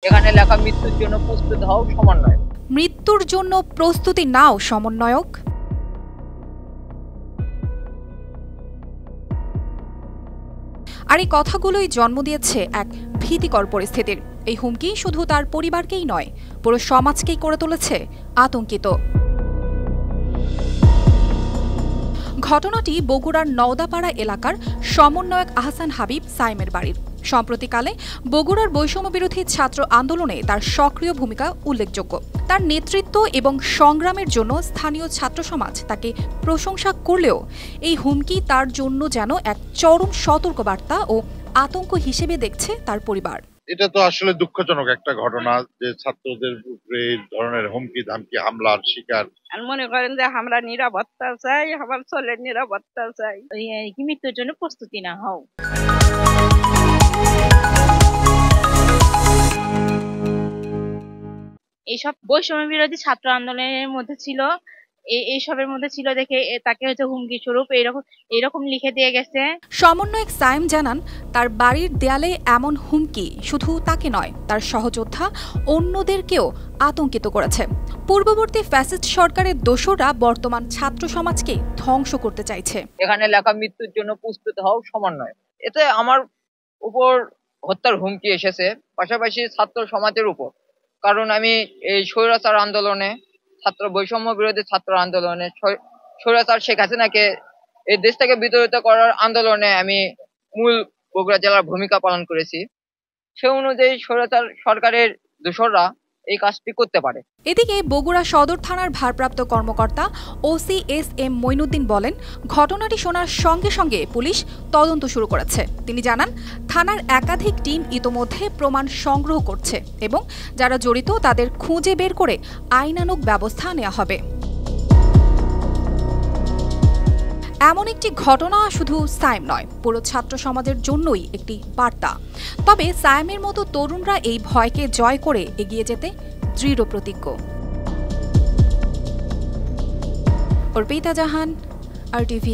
এখানে লেখা মৃত্যুর জন্য প্রস্তুত হও সমন্বয়ক। মৃত্যুর জন্য প্রস্তুতি নাও সমন্বয়ক। আর এই কথাগুলোই জন্ম দিয়েছে এক ভীতিকর পরিস্থিতির। এই হুমকি শুধু তার পরিবারকেই নয়, পুরো সমাজকেই করে তুলেছে আতঙ্কিত। ঘটনাটি বগুড়ার নওদাপাড়া এলাকার সমন্বয়ক আহসান হাবিব সাইমের বাড়ির। সম্প্রতিকালে বগুড়ার বৈষম্য বিরোধী ছাত্র আন্দোলনে তার সক্রিয় ভূমিকা উল্লেখযোগ্য। তার নেতৃত্ব এবং সংগ্রামের জন্য স্থানীয় ছাত্র সমাজ তাকে প্রশংসা করলেও এই হুমকি তার জন্য যেন এক চরম সতর্কবার্তা ও আতঙ্ক হিসেবে দেখছে তার পরিবার। এটা তো আসলে দুঃখজনক একটা ঘটনা যে ছাত্রদের উপরে এই ধরনের হুমকি ধামকি হামলার শিকার। মনে করেন যে আমরা নিরাপত্তা চাই, আমার ছেলের নিরাপত্তা চাই, মৃত্যুর জন্য প্রস্তুতি না হও। এইসব বৈষম্য বিরোধী ছাত্র আন্দোলনের মধ্যে ছিল, এইসবের মধ্যে ছিল দেখে তাকে হয়তো হুমকি স্বরূপ এরকম লিখে দিয়ে গেছে। সমন্বয়ক সাইম জানান, তার বাড়ির দেয়ালে এমন হুমকি শুধু তাকে নয়, তার সহযোদ্ধা অন্যদেরকেও আতঙ্কিত করেছে। পূর্ববর্তী ফ্যাসিস্ট সরকারের দোসররা বর্তমান ছাত্র সমাজকে ধ্বংস করতে চাইছে। এখানে লেখা মৃত্যুর জন্য প্রস্তুত হও সমন্বয়ক। এতে আমার উপর হত্যার হুমকি এসেছে, পাশাপাশি ছাত্র সমাজের উপর। কারণ আমি এই স্বৈরাচার আন্দোলনে, ছাত্র বৈষম্য বিরোধী ছাত্র আন্দোলনে, স্বৈরাচার শেখ হাসিনাকে এই দেশ থেকে বিতাড়িত করার আন্দোলনে আমি মূল বগুড়া জেলার ভূমিকা পালন করেছি। সে অনুযায়ী স্বৈরাচার সরকারের দোসররা এই কাজটি করতে পারে। এদিকে বগুড়া সদর থানার ভারপ্রাপ্ত কর্মকর্তা ওসি এস এম মঈনুদ্দিন বলেন, ঘটনাটি শোনার সঙ্গে সঙ্গে পুলিশ তদন্ত শুরু করেছে। তিনি জানান, থানার একাধিক টিম ইতোমধ্যে প্রমাণ সংগ্রহ করছে এবং যারা জড়িত তাদের খুঁজে বের করে আইনানুগ ব্যবস্থা নেওয়া হবে। এমন একটি ঘটনা শুধু সাইম নয়, পুরো ছাত্র সমাজের জন্যই একটি বার্তা। তবে সাইমের মতো তরুণরা এই ভয়কে জয় করে এগিয়ে যেতে দৃঢ় প্রতিজ্ঞ। অর্পিতা জাহান, RTV।